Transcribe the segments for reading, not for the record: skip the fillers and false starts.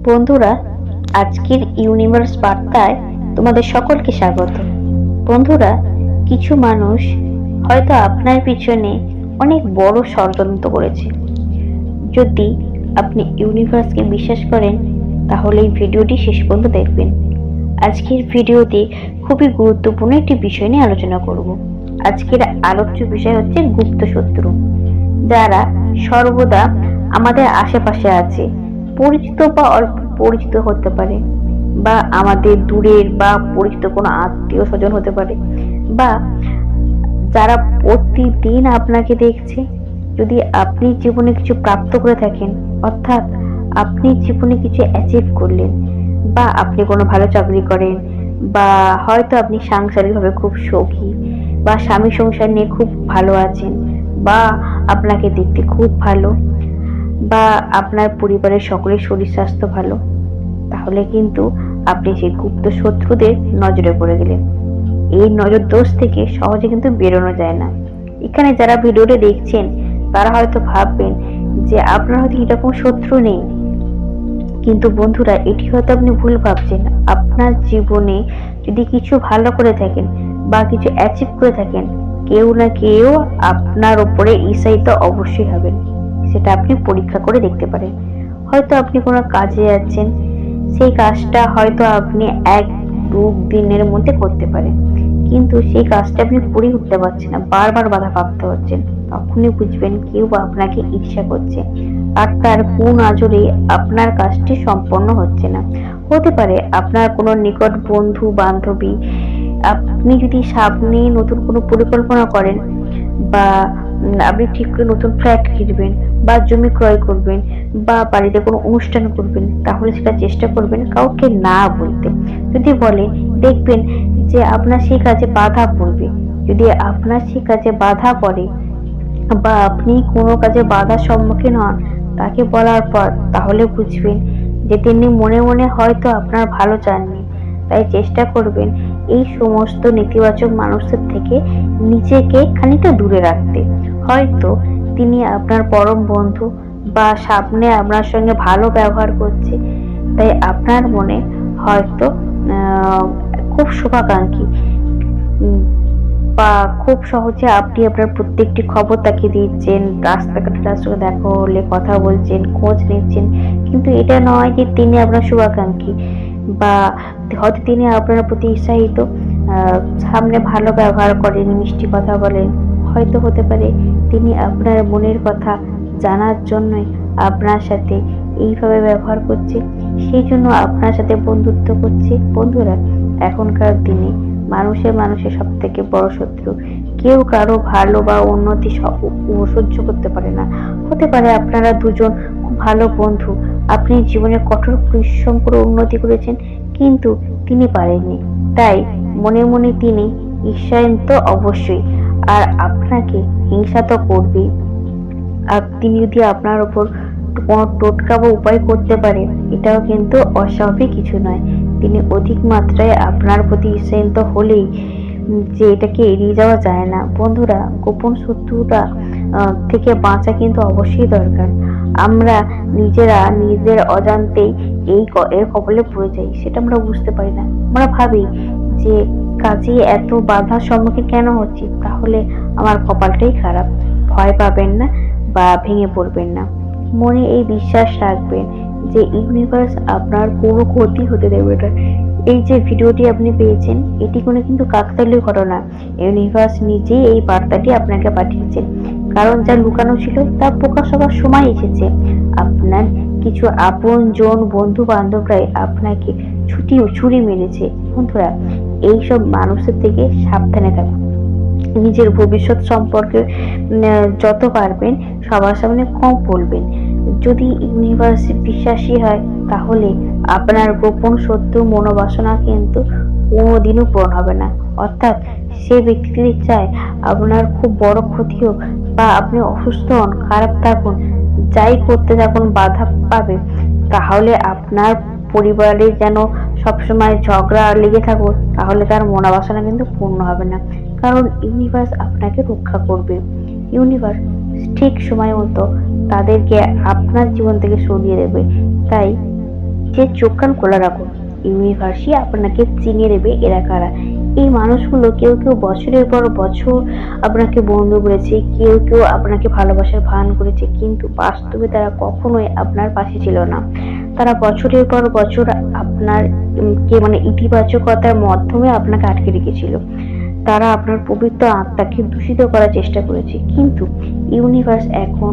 বন্ধুরা, আজকের ইউনিভার্স বার্তায় তোমাদের সকলকে স্বাগত। বন্ধুরা, কিছু মানুষ হয়তো আপনার পিছনে অনেক বড় ষড়যন্ত্র করেছে। যদি আপনি ইউনিভার্সকে বিশ্বাস করেন তাহলে এই ভিডিওটি শেষ পর্যন্ত দেখবেন। আজকের ভিডিওতে খুবই গুরুত্বপূর্ণ একটি বিষয় নিয়ে আলোচনা করব। আজকের আলোচ্য বিষয় হচ্ছে গুপ্ত শত্রু, যারা সর্বদা আমাদের আশেপাশে আছে। পরিচিত বা অল্প পরিচিত হতে পারে, বা আমাদের দূরের বা পরিচিত কোনো আত্মীয় স্বজন হতে পারে, বা যারা প্রতিদিন আপনাকে দেখছে। যদি আপনি জীবনে কিছু প্রাপ্ত করে থাকেন, অর্থাৎ আপনি জীবনে কিছু অ্যাচিভ করলেন, বা আপনি কোনো ভালো চাকরি করেন, বা হয়তো আপনি সাংসারিকভাবে খুব সুখী, বা স্বামী সংসার নিয়ে খুব ভালো আছেন, বা আপনাকে দেখতে খুব ভালো, বা আপনার পরিবারের সকলের শরীর স্বাস্থ্য ভালো, তাহলে কিন্তু আপনি সেই গুপ্ত শত্রুদের নজরে পড়ে গেলেন। এই নজর দোষ থেকে সহজে কিন্তু বেরোনো যায় না। এখানে যারা ভিডিওটি দেখছেন তারা হয়তো ভাববেন যে আপনার হয়তো এরকম শত্রু নেই, কিন্তু বন্ধুরা, এটি হয়তো আপনি ভুল ভাবছেন। আপনার জীবনে যদি কিছু ভালো করে থাকেন বা কিছু অ্যাচিভ করে থাকেন, কেউ না কেউ আপনার উপরে ঈর্ষায়িত অবশ্যই হবেন। সেটা আপনি পরীক্ষা করে দেখতে পারেন। হয়তো আপনি কোনো কাজে যাচ্ছেন, সেই কাজটা হয়তো আপনি 1-2 দিনের মধ্যে করতে পারেন, কিন্তু সেই কাজটা আপনি করে উঠতে পারছেন না, বারবার বাধাপ্রাপ্ত হচ্ছেন। তখনই বুঝবেন কেউ আপনাকে ঈর্ষা করছে, আর তার কোন আজরে আপনার কাজটি সম্পন্ন হচ্ছে না। হতে পারে আপনার কোনো নিকট বন্ধু বান্ধবী। আপনি যদি সামনে নতুন কোনো পরিকল্পনা করেন, বা আপনি ঠিক করে নতুন ফ্ল্যাট কিনবেন, বা জমি ক্রয় করবেন, বা বাড়িতে কোনো অনুষ্ঠান করবেন, তাহলে সেটা চেষ্টা করবেন কাউকে না বলতে। যদি বলে, দেখবেন যে আপনার সেই কাজে বাধা পড়বে। যদি আপনার সেই কাজে বাধা পড়ে, বা আপনি কোনো কাজে বাধার সম্মুখীন হন তাকে বলার পর, তাহলে বুঝবেন যে তিনি মনে মনে হয়তো আপনার ভালো চাননি। তাই চেষ্টা করবেন এই সমস্ত নেতিবাচক মানুষদের থেকে নিজেকে খানিকটা দূরে রাখতে। হয়তো তিনি আপনার পরম বন্ধু, বা সামনে আপনার সঙ্গে ভালো ব্যবহার করছে, তাই আপনার মনে হয়তো খুব শুভাকাঙ্ক্ষী, বা খুব সহজে আপনি আপনার প্রত্যেকটি খবর তাকে দিচ্ছেন, রাস্তাঘাটে তার সঙ্গে দেখা হলে কথা বলছেন, খোঁজ নিচ্ছেন, কিন্তু এটা নয় যে তিনি আপনার শুভাকাঙ্ক্ষী, বা হয়তো তিনি আপনার প্রতি ঈর্ষায়িত। সামনে ভালো ব্যবহার করেন, মিষ্টি কথা বলেন, হয়তো হতে পারে তিনি আপনার মনের কথা জানার জন্যই আপনার সাথে এইভাবে ব্যবহার করছে, সেই জন্য আপনার সাথে বন্ধুত্ব করছে। বন্ধুরা, এখনকার দিনে মানুষের সব থেকে বড় শত্রু। কেউ কারো ভালো বা উন্নতি সহ্য করতে পারে না। হতে পারে আপনারা দুজন খুব ভালো বন্ধু, আপনি জীবনে কঠোর পরিশ্রম করে উন্নতি করেছেন, কিন্তু তিনি পারেননি। তাই মনে মনে তিনি ঈর্ষায়িত অবশ্যই, আর আপনাকে হিংসা তো করবেই। আর তিনি যদি আপনার উপর কোনো টোটকা বা উপায় করতে পারে, এটাও কিন্তু অস্বাভাবিক কিছু নয়। তিনি অধিক মাত্রায় আপনার প্রতি ঈর্ষায়িত হলেই যে এটাকে এড়িয়ে যাওয়া যায় না। বন্ধুরা, গোপন শত্রুতা থেকে বাঁচা কিন্তু অবশ্যই দরকার। আমরা নিজেরা নিজেদের অজান্তেই এর কবলে পড়ে যাই, সেটা আমরা বুঝতে পারি না। আমরা ভাবি যে কাজে এত বাধার সম্মুখীন কেন হচ্ছি, তাহলে আমার কপালটাই খারাপ। ভয় পাবেন না বা ভেঙে পড়বেন না। মনে এই বিশ্বাস রাখবেন যে ইউনিভার্স আপনার কোনো ক্ষতি হতে দেবে না। এই যে ভিডিওটি আপনি পেয়েছেন, এটি কোনো কিন্তু কাকতালীয় ঘটনা। ইউনিভার্স নিজেই এই বার্তাটি আপনাকে পাঠিয়েছেন, কারণ যা লুকানো ছিল তা প্রকাশ হবার সময় এসেছে। আপনার কিছু আপনজন বন্ধু বান্ধবরাই আপনাকে ছুরি মেরেছে। বন্ধুরা, এইসব মানুষের থেকে সাবধানে থাকুন। নিজের ভবিষ্যৎ সম্পর্কে যত পারবেন সবার সামনে কম বলবেন। যদি ইউনিভার্স বিশ্বাসী হয়, তাহলে আপনার গোপন সত্য মনোবাসনা কিন্তু কোনোদিনও পূরণ হবে না। অর্থাৎ সে ব্যক্তি চায় আপনার খুব বড় ক্ষতি হোক, বা আপনি অসুস্থ হন, খারাপ থাকুন, যাই করতে থাকুন বাধা পাবে, তাহলে আপনার পরিবারে যেন সবসময় ঝগড়া লেগে থাকুক, তাহলে তার মনোবাসনা কিন্তু পূর্ণ হবে না। কারণ ইউনিভার্স আপনাকে রক্ষা করবে। ইউনিভার্স ঠিক সময় মতো তাদেরকে আপনার জীবন থেকে সরিয়ে দেবে। তাই যে চোখ কান খোলা রাখুন, ইউনিভার্সই আপনাকে চিনিয়ে দেবে এরা কারা। এই মানুষগুলো কেউ কেউ বছরের পর বছর আপনাকে বন্ধু বলেছে, কেউ কেউ আপনাকে ভালোবাসার ভান করেছে, কিন্তু বাস্তবে তারা কখনোই আপনার পাশে ছিল না। তারা বছরের পর বছর আপনার কে মানে ইতিবাচকতার মাধ্যমে আপনাকে আটকে রেখেছিল। তারা আপনার পবিত্র আত্মাকে দূষিত করার চেষ্টা করেছে, কিন্তু ইউনিভার্স এখন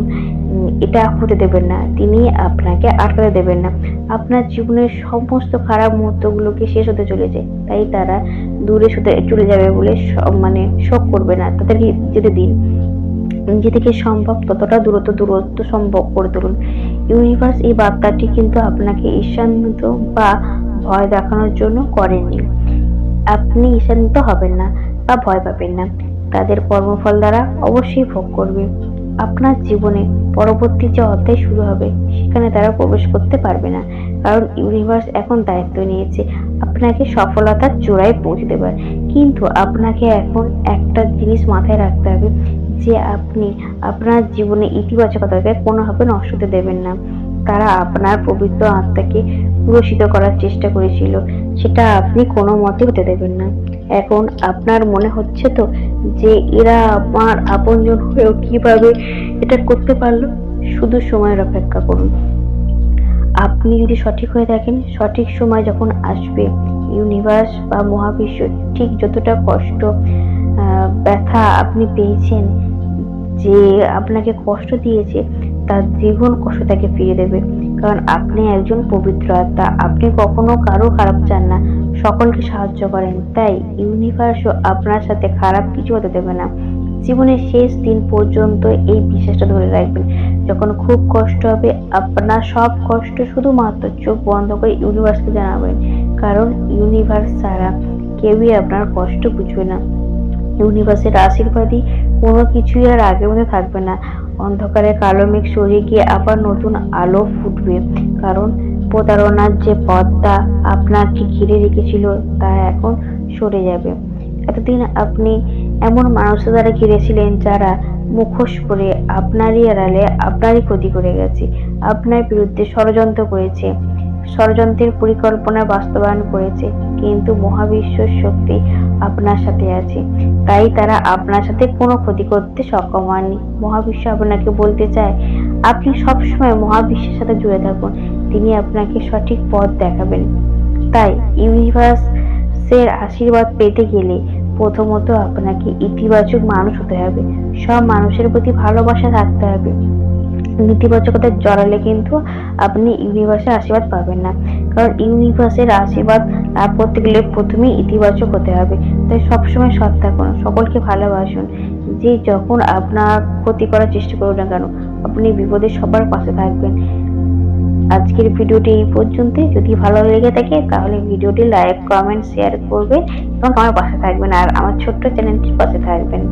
এটা হতে দেবেন না। তিনি আপনাকে আটকাতে দেবেন না। আপনার জীবনের সমস্ত খারাপ মুহূর্তগুলোকে শেষ হতে চলেছে, তাই তারা দূরে চলে যাবে বলে শোক করবে না। তাদেরকে যেতে দিন। নিজে থেকে সম্ভব ততটা দূরত্ব সম্ভব করে তুলুন। ইউনিভার্স এই বার্তাটি কিন্তু আপনাকে ঈর্ষান্বিত বা ভয় দেখানোর জন্য করেননি। আপনি ঈর্ষান্বিত হবেন না বা ভয় পাবেন না। তাদের কর্মফল দ্বারা অবশ্যই ভোগ করবে। আপনার জীবনে পরবর্তী যে অধ্যায় শুরু হবে সেখানে তারা প্রবেশ করতে পারবে না, কারণ ইউনিভার্স এখন দায়িত্ব নিয়েছে আপনাকে সফলতার চূড়ায় পৌঁছে দেবার। কিন্তু আপনাকে এখন একটা জিনিস মাথায় রাখতে হবে যে আপনি আপনার জীবনে ইতিবাচকতাকে কোনোভাবে নষ্ট হতে দেবেন না। তারা আপনার পবিত্র আত্মাকে পুরস্কৃত করার চেষ্টা করেছিল, সেটা আপনি কোনো মতে হতে দেবেন না। এখন আপনার মনে হচ্ছে তো যে এরা আমার আপনজন হয়েও কিভাবে এটা করতে পারলো? শুধু সময়ের অপেক্ষা করুন। আপনি যদি সঠিক হয়ে থাকেন, সঠিক সময় যখন আসবে, ইউনিভার্স বা মহাবিশ্ব ঠিক যতটা কষ্ট ব্যথা আপনি পেয়েছেন, যে আপনাকে কষ্ট দিয়েছে, তার দ্বিগুণ কষ্ট তাকে ফিরিয়ে দেবে। কারণ আপনি একজন পবিত্র আত্মা, আপনি কখনো কারো খারাপ চান না, সকলকে সাহায্য করেন। তাই ইউনিভার্সও আপনার সাথে খারাপ কিছু হতে দেবে না। জীবনের শেষ দিন পর্যন্ত এই বিশ্বাসটা ধরে রাখবেন। যখন খুব কষ্ট হবে, আপনার সব কষ্ট শুধুমাত্র চোখ বন্ধ করে ইউনিভার্সকে জানাবেন, কারণ ইউনিভার্স ছাড়া কেউই আপনার কষ্ট বুঝবে না। ইউনিভার্সের আশীর্বাদী কোনো কিছুই আর আগের মতো থাকবে না। অন্ধকারে কালো মেঘ সরিয়ে গিয়ে আবার নতুন আলো ফুটবে, কারণ প্রতারণার যে পথটা আপনাকে ঘিরে রেখেছিল তা এখন সরে যাবে। এতদিন আপনি এমন মানুষের দ্বারা ঘিরেছিলেন যারা মুখোশ পরে আপনারই আড়ালে আপনারই ক্ষতি করে গেছে, আপনার বিরুদ্ধে ষড়যন্ত্র করেছে, ষড়যন্ত্রের পরিকল্পনা বাস্তবায়ন করেছে, কিন্তু মহাবিশ্বের শক্তি আপনার সাথে আছে, তাই তারা আপনার সাথে কোনো ক্ষতি করতে সক্ষম হয়নি। মহাবিশ্ব আপনাকে বলতে চায় আপনি সবসময় মহাবিশ্বের সাথে জুড়ে থাকুন, তিনি আপনাকে সঠিক পথ দেখাবেন। তাই ইউনিভার্সের আশীর্বাদ পেতে গেলে প্রথমত আপনাকে ইতিবাচক মানুষ হতে হবে, সব মানুষের প্রতি ভালোবাসা থাকতে হবে। নেতিবাচকতা জড়ালে কিন্তু আপনি ইউনিভার্সের আশীর্বাদ পাবেন না, কারণ ইউনিভার্সের আশীর্বাদ লাভ করতে গেলে প্রথমেই ইতিবাচক হতে হবে। তাই সবসময় সৎ থাকুন, সকলকে ভালোবাসুন। যে যখন আপনার ক্ষতি করার চেষ্টা করুন না কেন, আপনি বিপদে সবার পাশে থাকবেন। আজকের ভিডিওটি এই পর্যন্তই। যদি ভালো লেগে থাকে তাহলে ভিডিওটি লাইক, কমেন্ট, শেয়ার করবেন এবং আমার পাশে থাকবেন আর আমার ছোট্ট চ্যানেলটির পাশে থাকবেন।